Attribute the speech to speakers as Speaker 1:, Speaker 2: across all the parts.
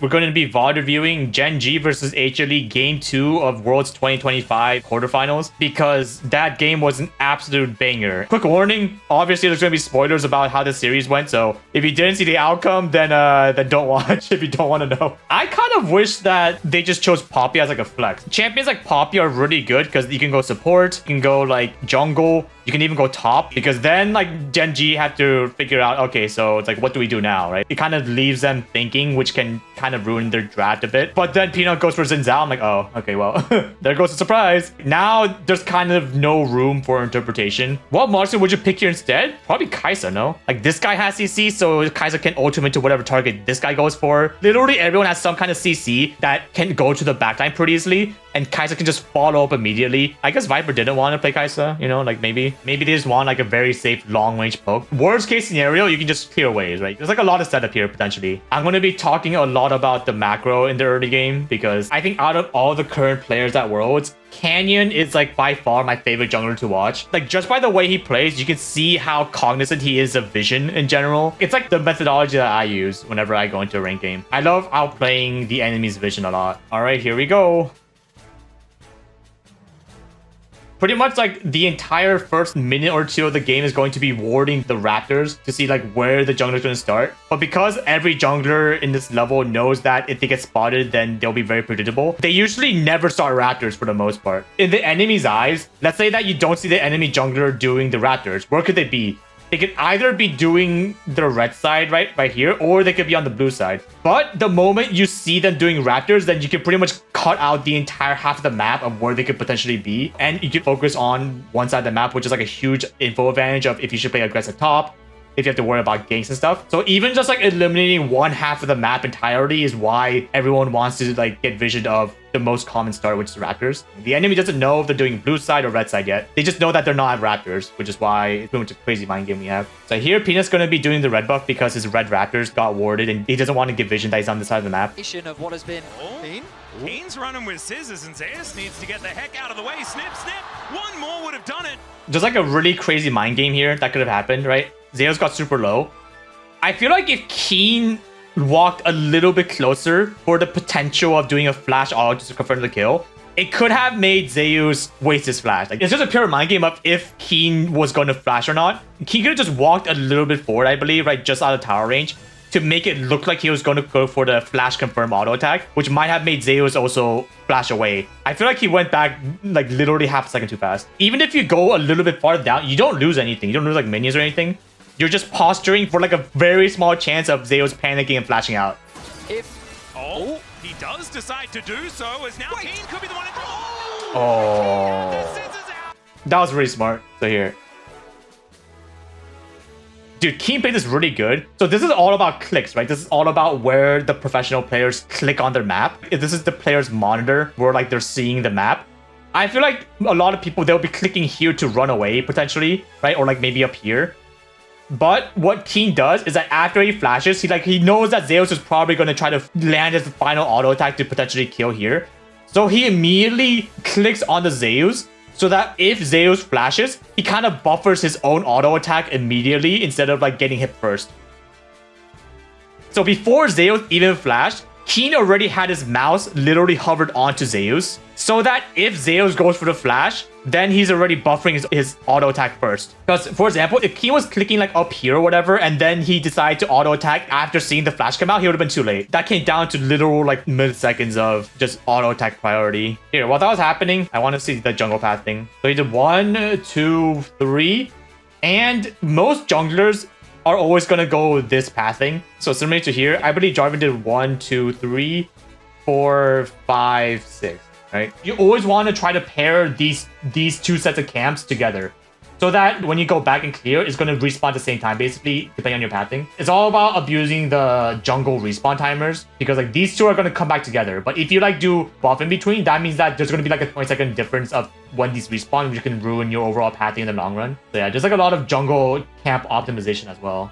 Speaker 1: We're going to be VOD reviewing Gen G versus HLE Game 2 of Worlds 2025 quarterfinals because that game was an absolute banger. Quick warning, obviously there's going to be spoilers about how the series went, so if you didn't see the outcome, then don't watch if you don't want to know. I kind of wish that they just chose Poppy as like a flex. Champions like Poppy are really good because you can go support, you can go like jungle, you can even go top, because then like Gen G have to figure out, okay, so it's like, what do we do now, right? It kind of leaves them thinking, which can kind of ruin their draft a bit. But then Peanut goes for Zinzao. I'm like, oh, okay, well, there goes the surprise. Now there's kind of no room for interpretation. What monster would you pick here instead? Probably Kai'Sa, no? Like this guy has CC, so Kai'Sa can ultimate to whatever target this guy goes for. Literally everyone has some kind of CC that can go to the backline pretty easily, and Kai'Sa can just follow up immediately. I guess Viper didn't want to play Kai'Sa, you know, like maybe they just want like a very safe long range poke. Worst case scenario, you can just clear waves, right? There's like a lot of setup here potentially. I'm going to be talking a lot about the macro in the early game because I think out of all the current players at Worlds, Canyon is like by far my favorite jungler to watch. Like just by the way he plays, you can see how cognizant he is of vision in general. It's like the methodology that I use whenever I go into a ranked game. I love outplaying the enemy's vision a lot. All right, here we go. Pretty much like the entire first minute or two of the game is going to be warding the Raptors to see like where the jungler is going to start. But because every jungler in this level knows that if they get spotted, then they'll be very predictable, they usually never start Raptors for the most part. In the enemy's eyes, let's say that you don't see the enemy jungler doing the Raptors. Where could they be? They could either be doing the red side right here, or they could be on the blue side. But the moment you see them doing Raptors, then you can pretty much cut out the entire half of the map of where they could potentially be. And you can focus on one side of the map, which is like a huge info advantage of if you should play aggressive top, if you have to worry about ganks and stuff. So even just like eliminating one half of the map entirely is why everyone wants to like get vision of the most common start, which is Raptors. The enemy doesn't know if they're doing blue side or red side yet. They just know that they're not Raptors, which is why it's pretty much a crazy mind game we have. So here Peanut's going to be doing the red buff because his red Raptors got warded and he doesn't want to give vision that he's on this side of the map.
Speaker 2: Of what has been
Speaker 3: Keen's running with scissors and Zeus needs to get the heck out of the way. Snip, snip. One more would have done it.
Speaker 1: Just like a really crazy mind game here that could have happened, right? Zeus got super low. I feel like if Keen walked a little bit closer for the potential of doing a flash auto to confirm the kill, it could have made Zeus waste his flash. Like it's just a pure mind game of if Keen was going to flash or not. Keen could have just walked a little bit forward, I believe, right? Just out of tower range to make it look like he was going to go for the flash confirm auto attack, which might have made Zeus also flash away. I feel like he went back like literally half a second too fast. Even if you go a little bit farther down, you don't lose anything. You don't lose like minions or anything. You're just posturing for like a very small chance of Zeus panicking and flashing out.
Speaker 3: He does decide to do so as now Keen could be the one.
Speaker 1: That was really smart. So here. Dude, Keen played this really good. So this is all about clicks, right? This is all about where the professional players click on their map. If this is the player's monitor where like they're seeing the map, I feel like a lot of people, they'll be clicking here to run away potentially, right? Or like maybe up here. But what Keen does is that after he flashes, he knows that Zeus is probably going to try to land his final auto attack to potentially kill here. So he immediately clicks on the Zeus so that if Zeus flashes, he kind of buffers his own auto attack immediately instead of like getting hit first. So before Zeus even flashed, Keen already had his mouse literally hovered onto Zeus so that if Zeus goes for the flash, then he's already buffering his auto attack first. Because, for example, if Keen was clicking like up here or whatever, and then he decided to auto attack after seeing the flash come out, he would have been too late. That came down to literal like milliseconds of just auto attack priority. Here, while that was happening, I want to see the jungle path thing. So he did 1, 2, 3, and most junglers are always going to go this pathing. So similar to here, I believe Jarvan did 1, 2, 3, 4, 5, 6. Right? You always want to try to pair these two sets of camps together so that when you go back and clear, it's going to respawn at the same time, basically, depending on your pathing. It's all about abusing the jungle respawn timers because like these two are going to come back together. But if you like do buff in between, that means that there's going to be like a 20-second difference of when these respawn, which can ruin your overall pathing in the long run. So yeah, just like a lot of jungle camp optimization as well.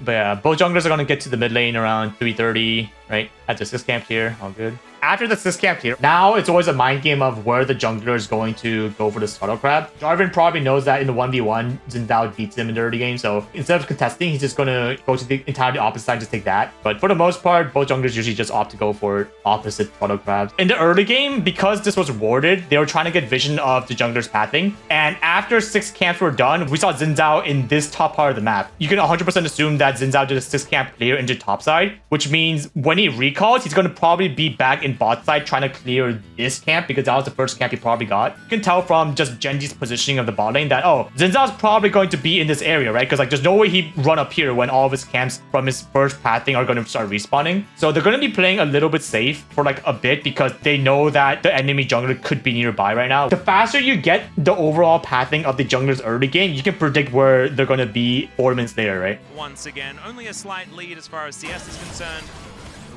Speaker 1: But yeah, both junglers are going to get to the mid lane around 3:30. right? At the 6 camp here, all good. After the 6 camp here, now it's always a mind game of where the jungler is going to go for the Scuttle Crab. Jarvan probably knows that in the 1v1, Xin Zhao beats him in the early game, so instead of contesting, he's just going to go to the entirely opposite side, just take that. But for the most part, both junglers usually just opt to go for opposite Scuttle Crabs. In the early game, because this was warded, they were trying to get vision of the jungler's pathing. And after 6 camps were done, we saw Xin Zhao in this top part of the map. You can 100% assume that Xin Zhao did a 6 camp clear into top side, which means when he recalls, he's going to probably be back in bot side trying to clear this camp because that was the first camp he probably got. You can tell from just Genji's positioning of the bot lane that, oh, Xin Zhao's probably going to be in this area, right? Because like there's no way he'd run up here when all of his camps from his first pathing are going to start respawning. So they're going to be playing a little bit safe for like a bit because they know that the enemy jungler could be nearby right now. The faster you get the overall pathing of the jungler's early game, you can predict where they're going to be 4 minutes later, right?
Speaker 3: Once again, only a slight lead as far as CS is concerned.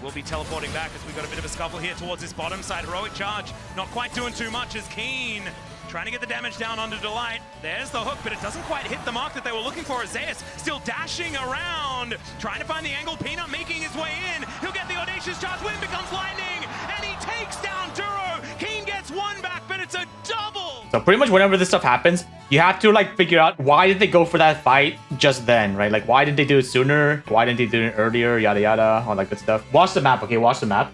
Speaker 3: We'll be teleporting back as we've got a bit of a scuffle here towards this bottom side. Heroic charge, not quite doing too much as Keen trying to get the damage down onto Delight. There's the hook, but it doesn't quite hit the mark that they were looking for. Zeus still dashing around, trying to find the angle. Peanut making his way in. He'll get the audacious charge. Wind becomes lightning, and he takes down Duro. Keen gets one back, but it's a double.
Speaker 1: So pretty much whenever this stuff happens, you have to like figure out why did they go for that fight just then, right? Like why didn't they do it sooner? Why didn't they do it earlier? Yada yada, all that good stuff. Watch the map, okay? Watch the map.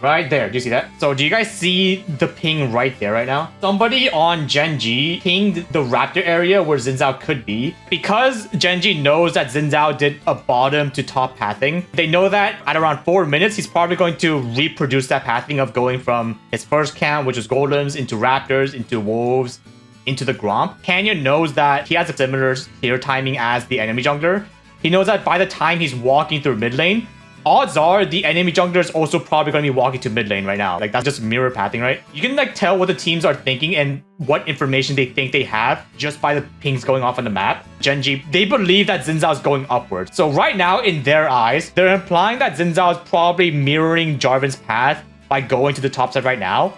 Speaker 1: Right there, do you see that? So do you guys see the ping right there right now? Somebody on Genji pinged the Raptor area where Xin Zhao could be. Because Genji knows that Xin Zhao did a bottom to top pathing, they know that at around 4 minutes, he's probably going to reproduce that pathing of going from his first camp, which was Golems, into Raptors, into Wolves, into the Gromp. Canyon knows that he has a similar clear timing as the enemy jungler. He knows that by the time he's walking through mid lane, odds are the enemy jungler is also probably going to be walking to mid lane right now. Like that's just mirror pathing, right? You can like tell what the teams are thinking and what information they think they have just by the pings going off on the map. Genji, they believe that Xin Zhao is going upwards. So right now in their eyes, they're implying that Xin Zhao is probably mirroring Jarvan's path by going to the top side right now.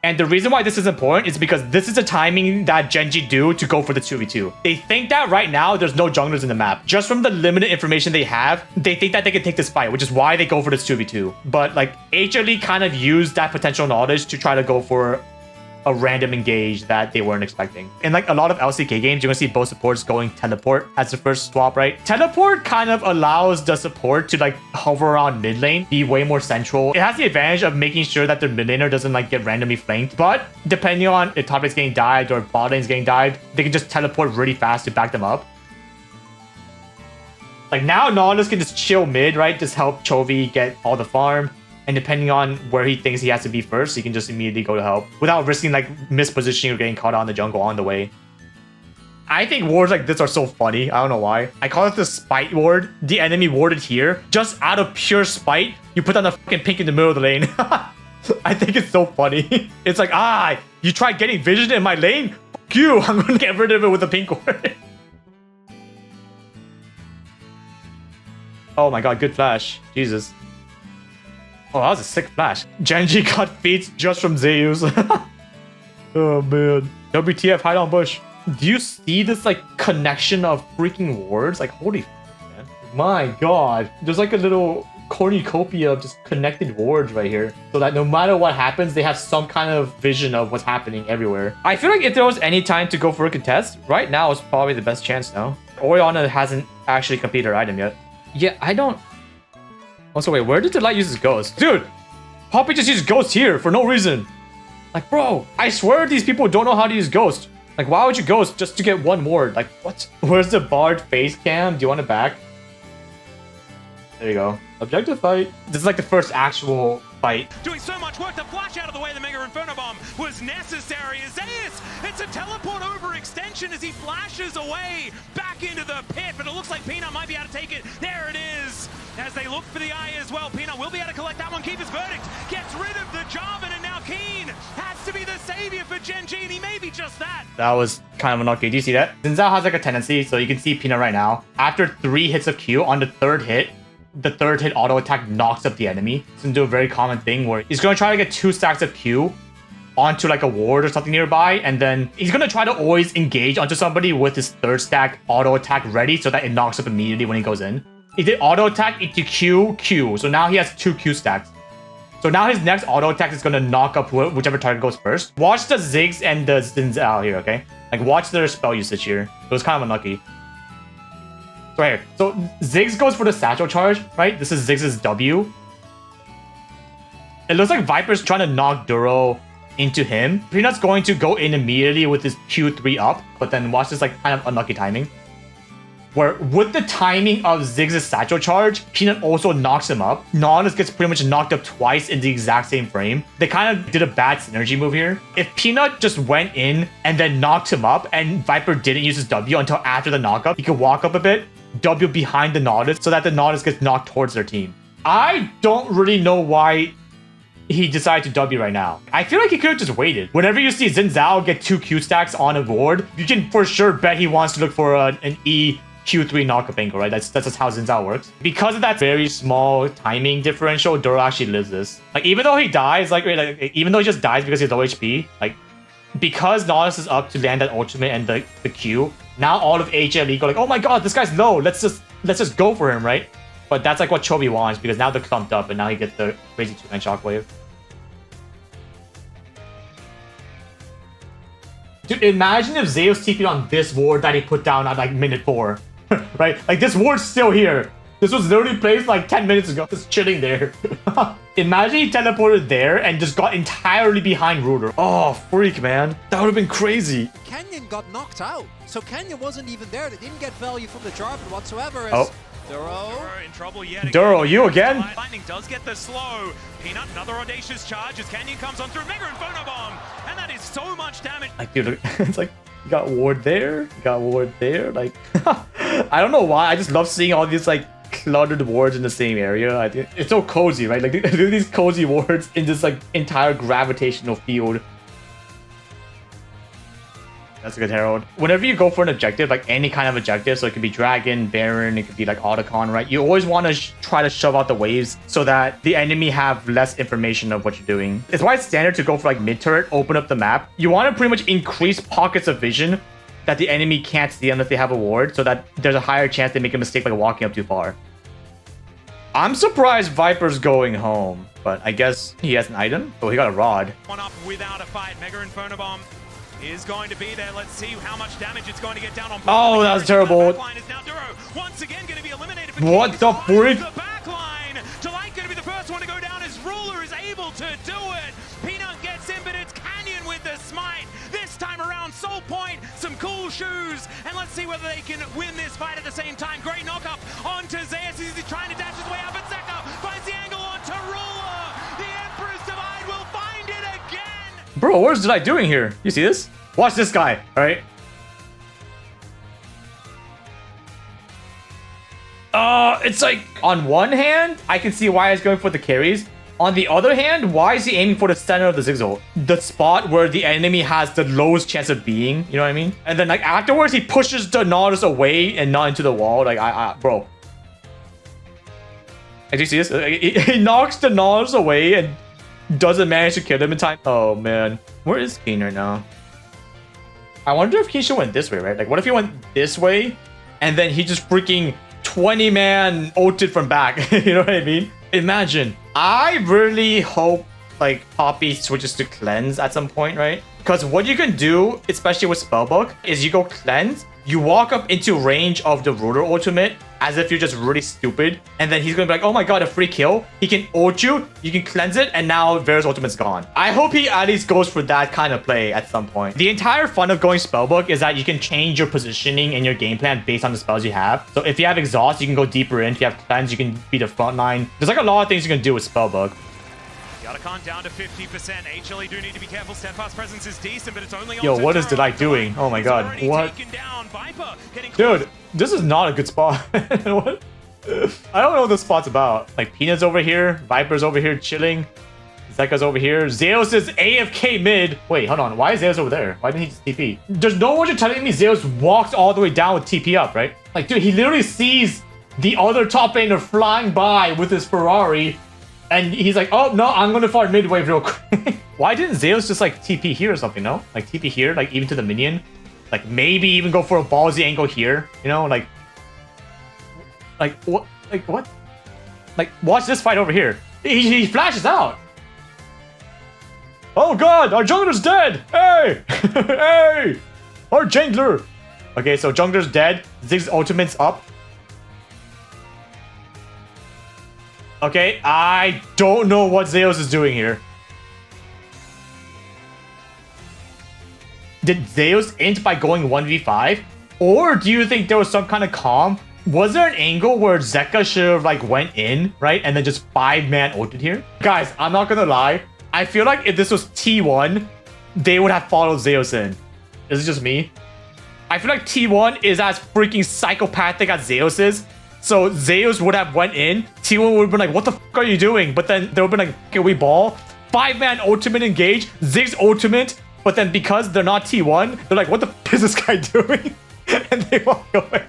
Speaker 1: And the reason why this is important is because this is the timing that Genji do to go for the 2v2. They think that right now there's no junglers in the map. Just from the limited information they have, they think that they can take this fight, which is why they go for this 2v2. But like HLE kind of used that potential knowledge to try to go for a random engage that they weren't expecting. In like a lot of LCK games, you're gonna see both supports going teleport as the first swap, right? Teleport kind of allows the support to like hover around mid lane, be way more central. It has the advantage of making sure that their mid laner doesn't like get randomly flanked. But depending on if top lane's getting dived or bot lane's getting dived, they can just teleport really fast to back them up. Like now, Nautilus can just chill mid, right? Just help Chovy get all the farm. And depending on where he thinks he has to be first, he can just immediately go to help without risking like mispositioning or getting caught on the jungle on the way. I think wards like this are so funny. I don't know why. I call it the spite ward. The enemy warded here. Just out of pure spite, you put down the fucking pink in the middle of the lane. I think it's so funny. It's like, you tried getting vision in my lane? Fuck you. I'm going to get rid of it with a pink ward. Oh my god, good flash. Jesus. Oh, that was a sick flash. Genji got feats just from Zeus. Oh, man. WTF, hide on bush. Do you see this, like, connection of freaking wards? Like, holy f***, man. My god. There's, like, a little cornucopia of just connected wards right here. So that no matter what happens, they have some kind of vision of what's happening everywhere. I feel like if there was any time to go for a contest, right now is probably the best chance now. Orianna hasn't actually completed her item yet. Yeah, I don't... Also, wait, where did Delight use his ghost? Dude, Poppy just used ghost here for no reason. Like, bro, I swear these people don't know how to use ghost. Like, why would you ghost just to get one ward? Like, what? Where's the Bard face cam? Do you want it back? There you go. Objective fight. This is like the first actual fight.
Speaker 3: Doing so much work to flash out of the way the Mega Inferno Bomb was necessary. Zeus, it's a teleport overextension as he flashes away back into the pit, but it looks like Peanut might be able to take it. There it is. As they look for the eye as well, Peanut will be able to collect that one, keep his verdict, gets rid of the Jarvan, and now Keen has to be the savior for Genji, and he may be just that.
Speaker 1: That was kind of unlucky. Do you see that? Xin Zhao has like a tendency, so you can see Peanut right now. After 3 hits of Q on the 3rd hit, the 3rd hit auto attack knocks up the enemy. He's gonna do a very common thing where he's gonna try to get 2 stacks of Q onto like a ward or something nearby, and then he's gonna try to always engage onto somebody with his 3rd stack auto attack ready so that it knocks up immediately when he goes in. He did auto attack into Q, Q. So now he has 2 Q stacks. So now his next auto attack is going to knock up whichever target goes first. Watch the Ziggs and the Zinzao here, okay? Like, watch their spell usage here. It was kind of unlucky. So right here. So Ziggs goes for the satchel charge, right? This is Ziggs' W. It looks like Viper's trying to knock Duro into him. Peanut's going to go in immediately with his Q3 up, but then watch this like kind of unlucky timing. Where with the timing of Ziggs' satchel charge, Peanut also knocks him up. Nautilus gets pretty much knocked up twice in the exact same frame. They kind of did a bad synergy move here. If Peanut just went in and then knocked him up and Viper didn't use his W until after the knockup, he could walk up a bit, W behind the Nautilus so that the Nautilus gets knocked towards their team. I don't really know why he decided to W right now. I feel like he could have just waited. Whenever you see Zinzao get 2 Q stacks on a board, you can for sure bet he wants to look for an E Q3 knockup angle, right? That's just how Zinzao works. Because of that very small timing differential, Duro actually lives this. Like, even though he dies, like even though he just dies because he's low HP, like, because Nautilus is up to land that ultimate and the Q, now all of HLE go like, oh my god, this guy's low. Let's just go for him, right? But that's like what Chobi wants, because now they're clumped up and now he gets the crazy 2-man shockwave. Dude, imagine if Zeus TP'd on this ward that he put down at like minute 4. Right? Like, this ward's still here. This was literally placed like 10 minutes ago. Just chilling there. Imagine he teleported there and just got entirely behind Ruler. Oh, freak, man. That would have been crazy.
Speaker 2: Kenyon got knocked out. So Kenyon wasn't even there. They didn't get value from the Jarvan whatsoever.
Speaker 1: Oh.
Speaker 2: Duro
Speaker 3: in trouble yet again.
Speaker 1: Duro, you again?
Speaker 3: Lightning does get the slow. Peanut, another audacious charge as Canyon comes on through. Mega Inferno Bomb. And that is so much damage.
Speaker 1: Like, dude, it's like, you got ward there, you got ward there. Like, I don't know why. I just love seeing all these, like, cluttered wards in the same area. I think it's so cozy, right? Like, do these cozy wards in this, like, entire gravitational field. That's a good Herald. Whenever you go for an objective, like any kind of objective, so it could be Dragon, Baron, it could be like Otacon, right? You always want to try to shove out the waves so that the enemy have less information of what you're doing. It's why it's standard to go for like mid-turret, open up the map. You want to pretty much increase pockets of vision that the enemy can't see unless they have a ward, so that there's a higher chance they make a mistake like walking up too far. I'm surprised Viper's going home, but I guess he has an item. Oh, he got a rod.
Speaker 3: One up without a fight. Mega Inferno Bomb is going to be there. Let's see how much damage it's going to get down on.
Speaker 1: Oh, that was terrible.
Speaker 3: Backline is now Duro once again going to be eliminated.
Speaker 1: What the freak?
Speaker 3: The backline. Delight going to be the first one to go down as Ruler is able to do it. Peanut gets in, but it's Canyon with the smite. This time around, Soul Point, some cool shoes, and let's see whether they can win this fight at the same time. Great knockup onto Zeus. He's trying to dash his way up, and Zeka finds the angle onto Ruler. The Emperor's Divide will find it again.
Speaker 1: Bro, what is Delight doing here? You see this? Watch this guy, all right? It's like, on one hand, I can see why he's going for the carries. On the other hand, why is he aiming for the center of the Zigzag? The spot where the enemy has the lowest chance of being, you know what I mean? And then, like, afterwards, he pushes the Nautilus away and not into the wall. Like, bro. Did you see this? He knocks the Nautilus away and doesn't manage to kill him in time. Oh, man. Where is Keen right now? I wonder if Keisha went this way, right? Like, what if he went this way and then he just freaking 20-man ulted from back? You know what I mean? Imagine. I really hope, like, Poppy switches to Cleanse at some point, right? Because what you can do, especially with Spellbook, is you go Cleanse, you walk up into range of the Ruler ultimate as if you're just really stupid, and then he's gonna be like, oh my god, a free kill. He can ult you, you can cleanse it, and now Vera's ultimate's gone. I hope he at least goes for that kind of play at some point. The entire fun of going Spellbook is that you can change your positioning and your game plan based on the spells you have. So if you have Exhaust, you can go deeper in. If you have Cleanse, you can be the front line. There's like a lot of things you can do with Spellbook.
Speaker 3: Otacon down to 50%. HLE do need to be careful. Steadfast presence is decent, but it's only
Speaker 1: Yo, what is Delight doing? Oh my god. What? Dude, this is not a good spot. What? I don't know what this spot's about. Like, Peanut's over here. Viper's over here chilling. Zeka's over here. Zeus is AFK mid. Wait, hold on. Why is Zeus over there? Why didn't he just TP? There's no way you're telling me Zeus walked all the way down with TP up, right? Like, dude, he literally sees the other top laner flying by with his Ferrari. And he's like, oh, no, I'm going to farm mid wave real quick. Why didn't Zeus just, like, TP here or something, no? Like, TP here, like, even to the minion? Like, maybe even go for a ballsy angle here, you know? Like, Like, what? Like, what? Like, watch this fight over here. He flashes out. Oh god, our jungler's dead! Hey! Hey! Our jungler! Okay, so jungler's dead. Ziggs ultimate's up. Okay, I don't know what Zeus is doing here. Did Zeus int by going 1v5? Or do you think there was some kind of calm? Was there an angle where Zeka should have like went in, right? And then just 5-man ulted here? Guys, I'm not gonna lie. I feel like if this was T1, they would have followed Zeus in. Is it just me? I feel like T1 is as freaking psychopathic as Zeus is. So Zeus would have went in. T1 would have been like, what the f are you doing? But then they would have been like, can we ball? 5-man ultimate engage. Ziggs ultimate. But then because they're not T1, they're like, what the f is this guy doing? And they walk away.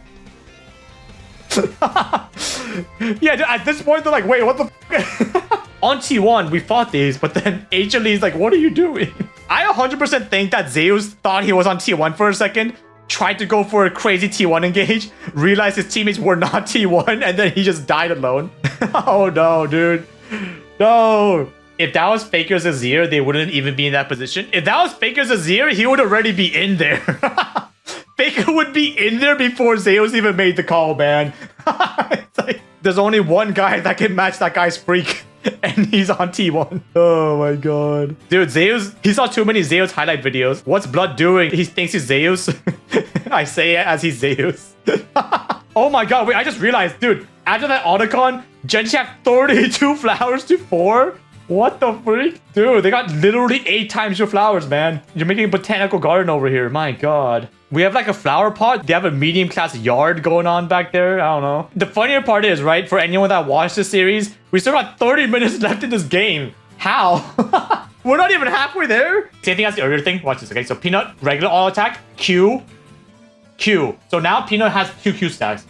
Speaker 1: Yeah, at this point, they're like, wait, what the f? On T1, we fought these, but then HLE is like, what are you doing? I 100% think that Zeus thought he was on T1 for a second, tried to go for a crazy T1 engage, realized his teammates were not T1, and then he just died alone. Oh no, dude. No. If that was Faker's Azir, they wouldn't even be in that position. If that was Faker's Azir, he would already be in there. Faker would be in there before Zeus even made the call, man. It's like, there's only one guy that can match that guy's freak, and he's on T1. Oh my god. Dude, Zeus, he saw too many Zeus highlight videos. What's Blood doing? He thinks he's Zeus. I say it as he's Zeus. Oh my god, wait, I just realized, dude, after that Otacon, Genji have 32 flowers to 4? What the freak? Dude, they got literally 8 times your flowers, man. You're making a botanical garden over here. My god. We have like a flower pot. They have a medium class yard going on back there. I don't know. The funnier part is, right, for anyone that watched this series, we still got 30 minutes left in this game. How? We're not even halfway there. Same thing as the earlier thing. Watch this, okay? So Peanut, regular auto attack, Q, Q. So now Peanut has 2 Q stacks.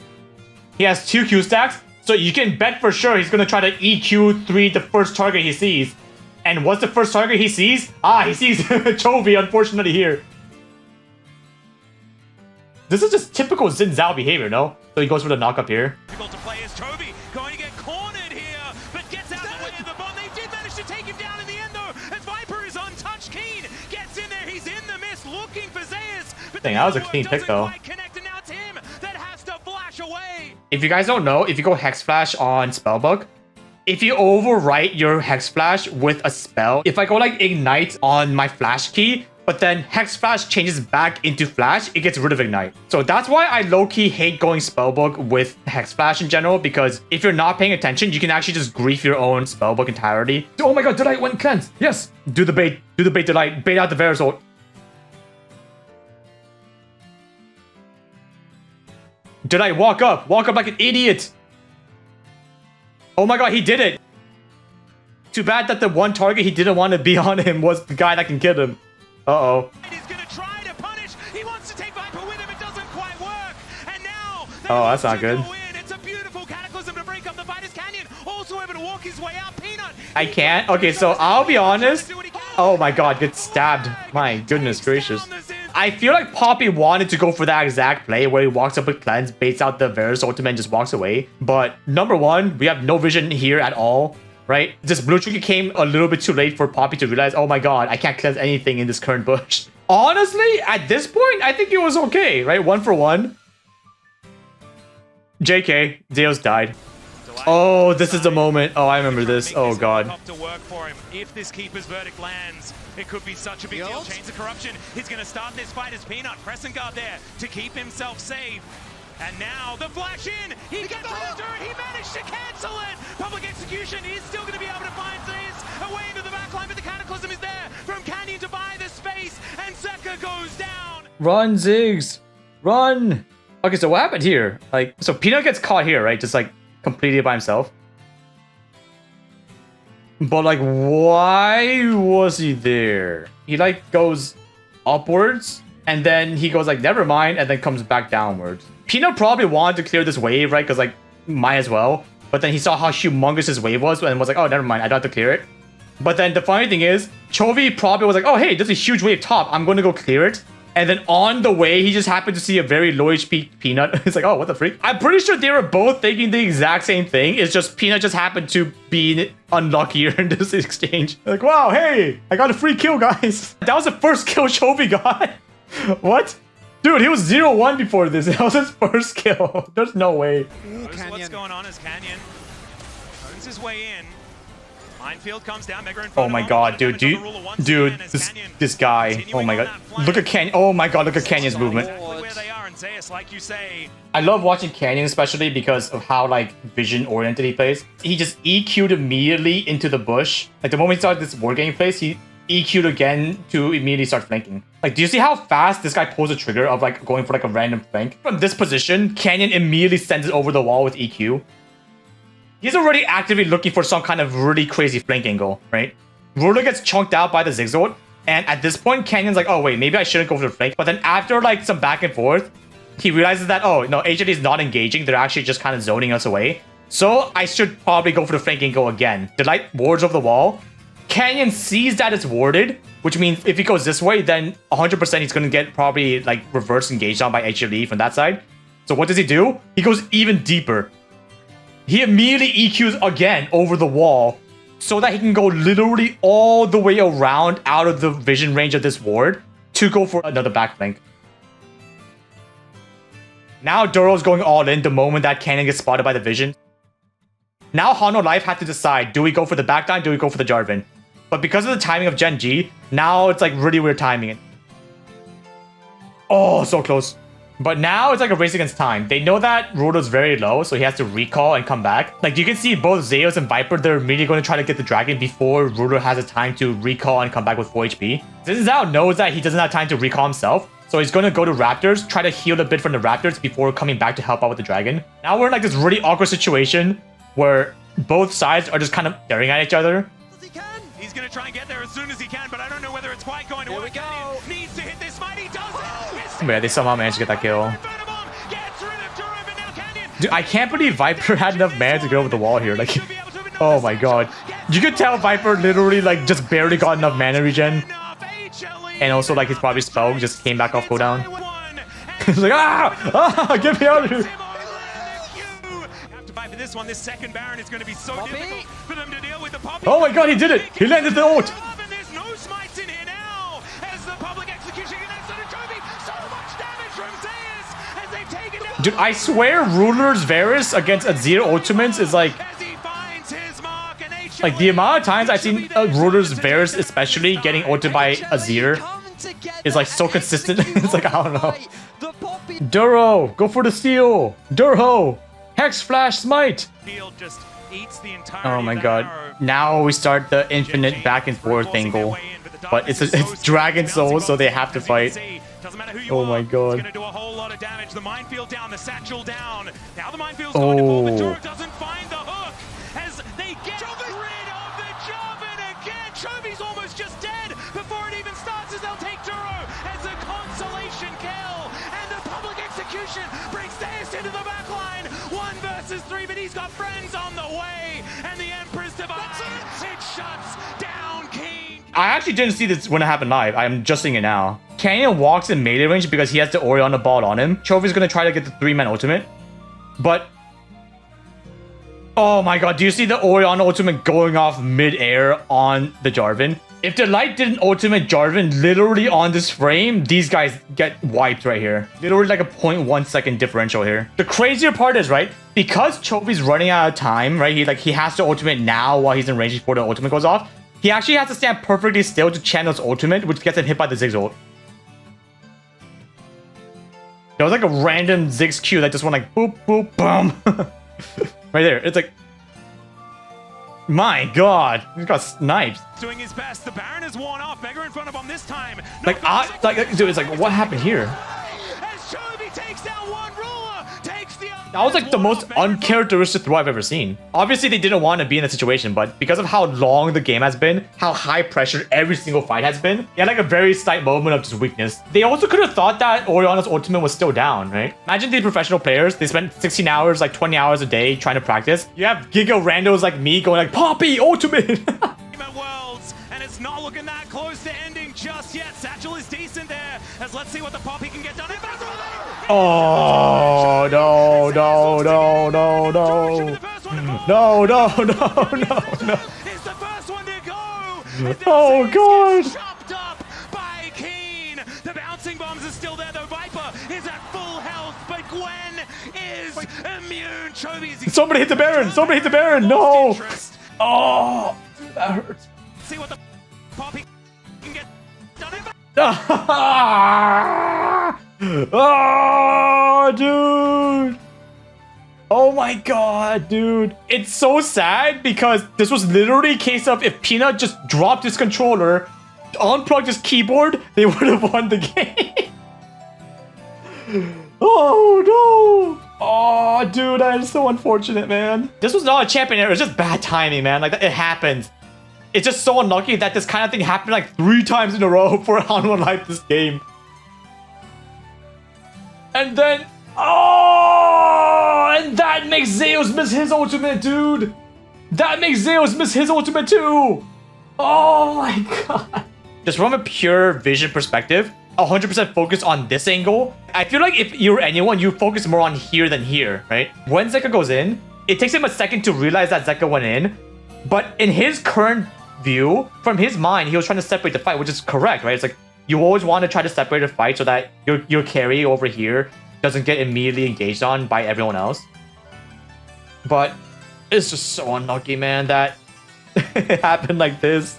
Speaker 1: He has 2 Q stacks. So you can bet for sure he's going to try to EQ3 the first target he sees. And what's the first target he sees? Ah, he sees Chovy, unfortunately, here. This is just typical Xin Zhao behavior, no? So he goes for the knock-up here.
Speaker 3: Difficult to play as Chovy going to get cornered here, but gets out of the way of the bomb. They did manage to take him down in the end, though, as Viper is untouched. Keen gets in there. He's in the mist looking for Zeus. But
Speaker 1: dang, that was a clean pick, though. If you guys don't know, if you go Hex Flash on Spellbook, if you overwrite your Hex Flash with a spell, if I go like Ignite on my Flash key, but then Hex Flash changes back into Flash, it gets rid of Ignite. So that's why I low-key hate going Spellbook with Hex Flash in general, because if you're not paying attention, you can actually just grief your own Spellbook entirety. Oh my god, Delight went cleanse. Yes. Do the bait, Delight. Bait out the Varus ult. Did I walk up like an idiot? Oh my god, he did it. Too bad that the one target he didn't want to be on him was the guy that can kill him. Uh-oh.
Speaker 3: He's gonna try to punish. He wants to take Viper with him. It doesn't quite work. And now
Speaker 1: oh, that's not good.
Speaker 3: It's a beautiful cataclysm to break up the fighter's canyon. Also able to walk his way out. Peanut.
Speaker 1: I can't. Okay, so I'll be honest. Oh my god, get stabbed. My goodness gracious. I feel like Poppy wanted to go for that exact play where he walks up with Cleanse, baits out the Varus ultimate, and just walks away. But number one, we have no vision here at all, right? This blue trigger came a little bit too late for Poppy to realize, oh my god, I can't cleanse anything in this current bush. Honestly, at this point, I think it was okay, right? 1 for 1. JK, Zeus died. Oh, this is the moment. Oh, I remember this. Oh god.
Speaker 3: To work for him. If this keeper's verdict lands, it could be such a big deal. Chains of corruption. He's going to start this fight as Peanut. Pressing guard there to keep himself safe. And now the flash in. He gets the turret. He managed to cancel it. Public execution is still going to be able to find this away into the backline, but the cataclysm is there from Canyon to buy the space, and Zeka goes down.
Speaker 1: Run, Ziggs. Run. Okay, so what happened here? Like, so Peanut gets caught here, right? Just like completely by himself. But like, why was he there? He like goes upwards and then he goes like, never mind, and then comes back downwards. Peanut probably wanted to clear this wave, right? Because like, might as well. But then he saw how humongous his wave was and was like, oh, never mind, I don't have to clear it. But then the funny thing is, Chovy probably was like, oh, hey, there's a huge wave top. I'm going to go clear it. And then on the way, he just happened to see a very low HP Peanut. It's like, oh, what the freak? I'm pretty sure they were both thinking the exact same thing. It's just Peanut just happened to be unluckier in this exchange. Like, wow, hey, I got a free kill, guys. That was the first kill Chovy got. What? Dude, he was 0-1 before this. That was his first kill. There's no way.
Speaker 3: Ooh, what's going on as Canyon owns his way in. Minefield comes down. Mega in front
Speaker 1: Oh my
Speaker 3: of him.
Speaker 1: god, dude, this guy. Oh my god. Look at Canyon. Oh my god, look at Canyon's movement.
Speaker 3: Exactly where they are, and Zeus, like you say,
Speaker 1: I love watching Canyon, especially because of how like vision oriented he plays. He just EQ'd immediately into the bush. Like the moment he started this wargame phase, he EQ'd again to immediately start flanking. Like, do you see how fast this guy pulls the trigger of like going for like a random flank? From this position, Canyon immediately sends it over the wall with EQ. He's already actively looking for some kind of really crazy flank angle, right? Ruler gets chunked out by the Zigzag, and at this point, Canyon's like, oh wait, maybe I shouldn't go for the flank. But then after like some back and forth, he realizes that, oh no, HLD is not engaging. They're actually just kind of zoning us away. So I should probably go for the flank angle again. The light wards over the wall. Canyon sees that it's warded, which means if he goes this way, then 100% he's going to get probably like reverse engaged on by HLD from that side. So what does he do? He goes even deeper. He immediately EQs again over the wall so that he can go literally all the way around out of the vision range of this ward to go for another back flank. Now Duro's going all in the moment that Canyon gets spotted by the vision. Now Hano Life had to decide, do we go for the backline, do we go for the Jarvan? But because of the timing of Gen G, now it's like really weird timing. Oh, so close. But now it's like a race against time. They know that Ruler's very low, so he has to recall and come back. Like you can see both Zeus and Viper, they're immediately going to try to get the dragon before Ruler has a time to recall and come back with 4 HP. Since Zhao knows that he doesn't have time to recall himself, so he's going to go to Raptors, try to heal a bit from the Raptors before coming back to help out with the dragon. Now we're in like this really awkward situation where both sides are just kind of staring at each other.
Speaker 3: He's going to try and get there as soon as he can, but I don't know whether it's quite going to work. Canyon needs to hit this fight. He does it.
Speaker 1: Yeah, they somehow managed to get that kill. Dude, I can't believe Viper had enough mana to get over the wall here. Like, oh my god. You could tell Viper literally like just barely got enough mana regen. And also like his probably spell just came back off cooldown. He's like, get me out of here.
Speaker 3: For this one, this second Baron is going to be so difficult for them to deal with the Poppy.
Speaker 1: Oh my god, he did it! He landed the ult!
Speaker 3: There's no smites in here now as the public execution connects on a trophy. So much damage from Zeus as they've taken down.
Speaker 1: Dude, I swear Ruler's Varus against Azir ultimates is like... Like the amount of times I've seen Ruler's Varus especially getting ulted by Azir is like so consistent. It's like, I don't know. Duro, go for the steal! Duro! Hex Flash Smite!
Speaker 3: Just eats the
Speaker 1: oh my god. Now we start the infinite back and forth angle. But it's Dragon Soul, so they have to fight. Oh my god.
Speaker 3: Gonna do a whole lot of damage. The minefield down, the satchel down. Now the minefield's going to fall, but Duro doesn't find the hook as they get rid of the Jarvan again. Chovy's almost just dead before it even starts as they'll take Duro as a consolation kill. And the public execution brings Zeus into the backline. 1 versus 3, but he's got friends on the way, and the Emperor's Divine, it shuts down King.
Speaker 1: I actually didn't see this when it happened live. I'm just seeing it now. Canyon walks in melee range because he has the Orianna ball on him. Chovy's gonna try to get the 3-man ultimate, but oh my god, do you see the Orianna ultimate going off mid-air on the Jarvan? If the light didn't ultimate Jarvan literally on this frame, these guys get wiped right here. Literally like a 0.1 second differential here. The crazier part is, right, because Chovy's running out of time, right, he has to ultimate now while he's in range before the ultimate goes off. He actually has to stand perfectly still to channel his ultimate, which gets him hit by the Ziggs ult. There was like a random Ziggs Q that just went like boop, boop, boom. Right there. It's like, my god, he's got snipes.
Speaker 3: Doing his best. The Baron is worn off. Mega in front of him this time.
Speaker 1: Like, dude, it's like, what happened here?
Speaker 3: As Chovy takes down one ruler, takes the other.
Speaker 1: That was like the most uncharacteristic throw I've ever seen. Obviously, they didn't want to be in that situation, but because of how long the game has been, how high pressure every single fight has been, they had like a very slight moment of just weakness. They also could have thought that Orianna's ultimate was still down, right? Imagine these professional players, they spend 16 hours, like 20 hours a day trying to practice. You have giga randos like me going like, Poppy, ultimate!
Speaker 3: Worlds, and it's not looking that close to ending just yet. Satchel is decent there, as let's see what the Poppy can get done.
Speaker 1: Oh, no, no, no, no, no. No, no, no, no, no.
Speaker 3: It's the first one to go.
Speaker 1: Oh, God.
Speaker 3: Chopped up by Keen. The bouncing bombs are still there, though. Viper is at full health, but Gwen is immune. Chovy is...
Speaker 1: Somebody hit the Baron. Somebody hit the Baron. No. Oh, that hurts.
Speaker 3: See what the Poppy can get done.
Speaker 1: Oh, dude. Oh my god, dude. It's so sad because this was literally a case of if Peanut just dropped his controller, unplugged his keyboard, they would have won the game. Oh no. Oh, dude, that is so unfortunate, man. This was not a champion error. It's just bad timing, man. Like, it happened. It's just so unlucky that this kind of thing happened like 3 times in a row for Hanwha Life this game. And then... Oh! And that makes Zeus miss his ultimate, dude! That makes Zeus miss his ultimate too! Oh my god. Just from a pure vision perspective, 100% focus on this angle. I feel like if you're anyone, you focus more on here than here, right? When Zeka goes in, it takes him a second to realize that Zeka went in. But in his current view, from his mind, he was trying to separate the fight, which is correct, right? It's like, you always want to try to separate a fight so that your carry over here doesn't get immediately engaged on by everyone else. But it's just so unlucky, man, that it happened like this.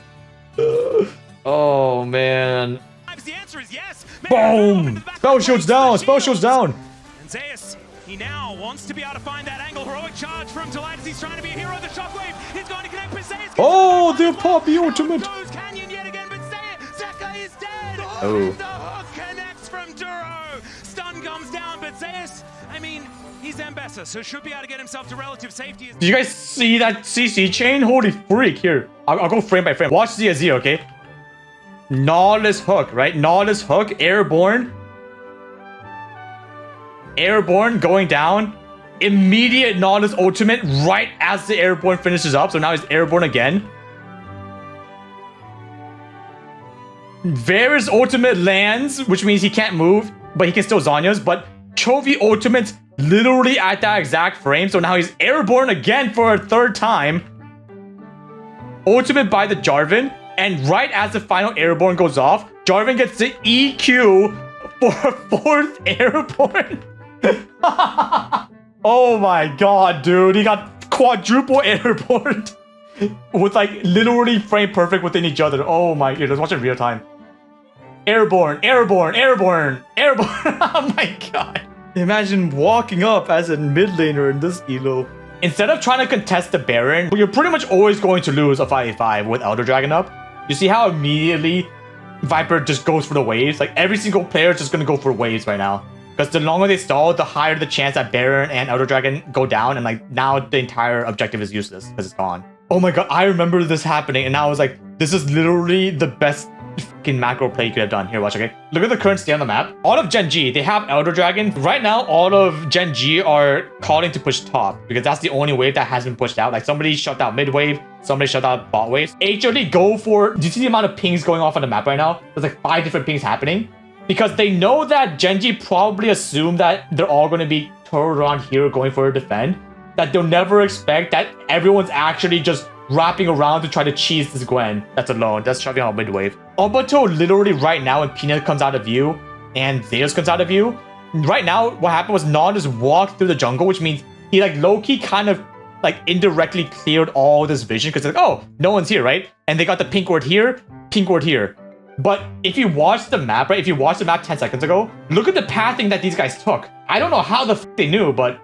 Speaker 1: Oh, man.
Speaker 3: The answer is yes.
Speaker 1: Boom! Spell shields down! Spell shields down!
Speaker 3: And Zeus, he now wants to be able to find that angle. Heroic charge from Delight as he's trying to be a hero. The shockwave is going to connect with Zeus.
Speaker 1: Oh, the Poppy ultimate!
Speaker 3: Goes Canyon yet again, but Zeka is dead.
Speaker 1: Oh.
Speaker 3: And the hook connects from Duro. Stun comes down, but Zeus, I mean, he's Ambessa, so should be able to get himself to relative safety.
Speaker 1: Did you guys see that CC chain? Holy freak! Here, I'll go frame by frame. Watch Z, okay? Gnawless hook, right? Gnawless hook, airborne. Airborne going down. Immediate Gnawless ultimate right as the airborne finishes up. So now he's airborne again. Varus ultimate lands, which means he can't move, but he can still Zonya's. But Chovy ultimate's literally at that exact frame. So now he's airborne again for a 3rd time. Ultimate by the Jarvan. And right as the final airborne goes off, Jarvan gets the EQ for a 4th airborne. Oh my god, dude. He got quadruple airborne with like literally frame perfect within each other. Oh my god, let's watch it in real time. Airborne, airborne, airborne, airborne. Oh my god. Imagine walking up as a mid laner in this elo. Instead of trying to contest the Baron, you're pretty much always going to lose a 5v5 with Elder Dragon up. You see how immediately Viper just goes for the waves? Like, every single player is just going to go for waves right now. Because the longer they stall, the higher the chance that Baron and Elder Dragon go down. And, like, now the entire objective is useless because it's gone. Oh my god, I remember this happening. And I was like, this is literally the best fucking macro play you could have done. Here, watch, okay? Look at the current state on the map. All of Gen G, they have Elder Dragon. Right now, all of Gen G are calling to push top. Because that's the only wave that has been pushed out. Like, somebody shut down mid wave. Somebody shut out bot waves. HOD go for... Do you see the amount of pings going off on the map right now? There's like 5 different pings happening. Because they know that Gen G probably assume that they're all going to be turned around here going for a defend. That they'll never expect that everyone's actually just wrapping around to try to cheese this Gwen. That's alone. That's shoving out mid wave. Up until literally right now when Peanut comes out of view and Zeus comes out of view. Right now, what happened was Non just walked through the jungle, which means he like low-key kind of like indirectly cleared all this vision because like, oh, no one's here, right? And they got the pink ward here, pink ward here. But if you watch the map, right? If you watched the map 10 seconds ago, look at the pathing that these guys took. I don't know how the f they knew, but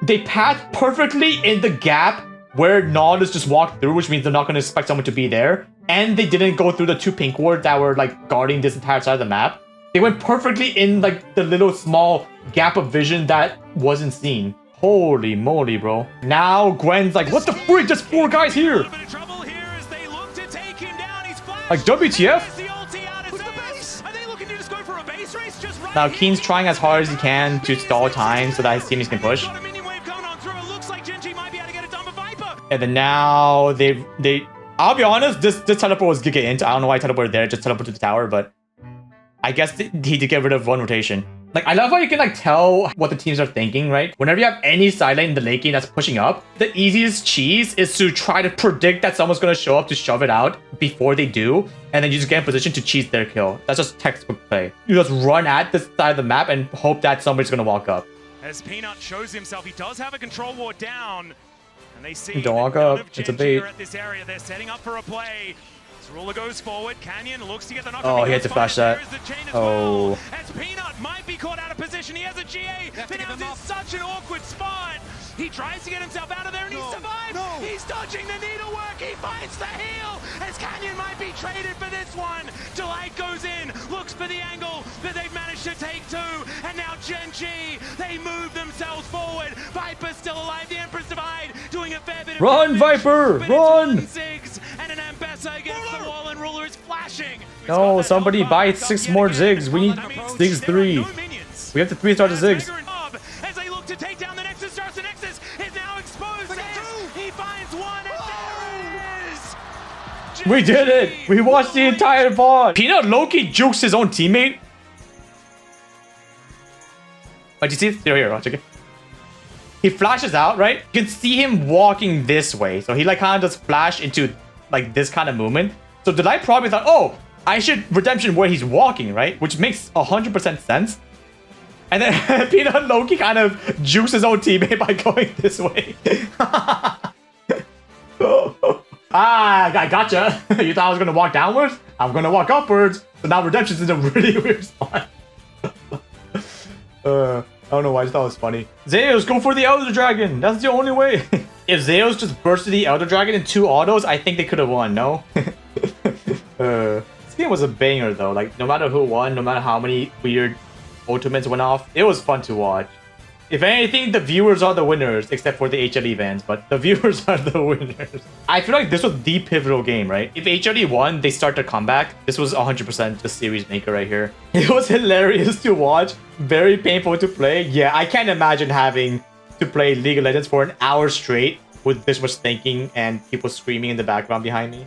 Speaker 1: they pathed perfectly in the gap where Non just walked through, which means they're not going to expect someone to be there. And they didn't go through the 2 pink wards that were like guarding this entire side of the map. They went perfectly in like the little small gap of vision that wasn't seen. Holy moly, bro. Now Gwen's like, what the freak? There's 4 guys here. Like, WTF? Now Keen's trying as hard as he can to stall time so that his teammates can push. And then now they I'll be honest, this teleport was Giga Int. I don't know why I teleported there, just teleported to the tower, but I guess he did get rid of one rotation. Like, I love how you can like tell what the teams are thinking, right? Whenever you have any side lane in the late game that's pushing up, the easiest cheese is to try to predict that someone's going to show up to shove it out before they do, and then you just get in position to cheese their kill. That's just textbook play. You just run at this side of the map and hope that somebody's going to walk up.
Speaker 3: As Peanut shows himself, he does have a control ward down, and they see
Speaker 1: Don't walk up. It's a bait.
Speaker 3: at this area. They're setting up for a play. Ruler goes forward. Canyon looks to get the knock.
Speaker 1: Oh, he had to flash that. Oh.
Speaker 3: Well. As Peanut might be caught out of position. He has a GA. Peanut's in such an awkward spot. He tries to get himself out of there and he survives. No. He's dodging the needlework. He finds the heal as Canyon might be traded for this one. Delight goes in, looks for the angle, but they've managed to take two. And now Gen G, they move themselves forward. Viper's still alive. The Empress Divide doing a fair bit of
Speaker 1: run,
Speaker 3: damage,
Speaker 1: Viper, run!
Speaker 3: Ziggs and an Ambessa against the wall, and Ruler is flashing.
Speaker 1: No, somebody buy 6 more Ziggs. We need Ziggs 3. We have to 3-star the Ziggs.
Speaker 3: As they look to take down the Nexus, Stars, the Nexus is now exposed. He finds one, and there it is.
Speaker 1: We did it! We watched the entire VOD. Peanut Loki jukes his own teammate. Oh, did you see it? Here, watch it. He flashes out, right? You can see him walking this way. So he like kind of just flashed into like this kind of movement. So Delight probably thought, oh, I should redemption where he's walking, right? Which makes 100% sense. And then Peanut Loki kind of jukes his own teammate by going this way. I gotcha. You thought I was going to walk downwards? I'm going to walk upwards. So now redemption's in a really weird spot. I don't know why, I just thought it was funny. Zeus, go for the Elder Dragon. That's the only way. If Zeus just bursted the Elder Dragon in 2 autos, I think they could have won, no? This game was a banger though. Like, no matter who won, no matter how many weird ultimates went off, it was fun to watch. If anything, the viewers are the winners, except for the HLE fans, but the viewers are the winners. I feel like this was the pivotal game, right? If HLE won, they start their comeback. This was 100% the series maker right here. It was hilarious to watch, very painful to play. Yeah, I can't imagine having to play League of Legends for an hour straight with this much thinking and people screaming in the background behind me.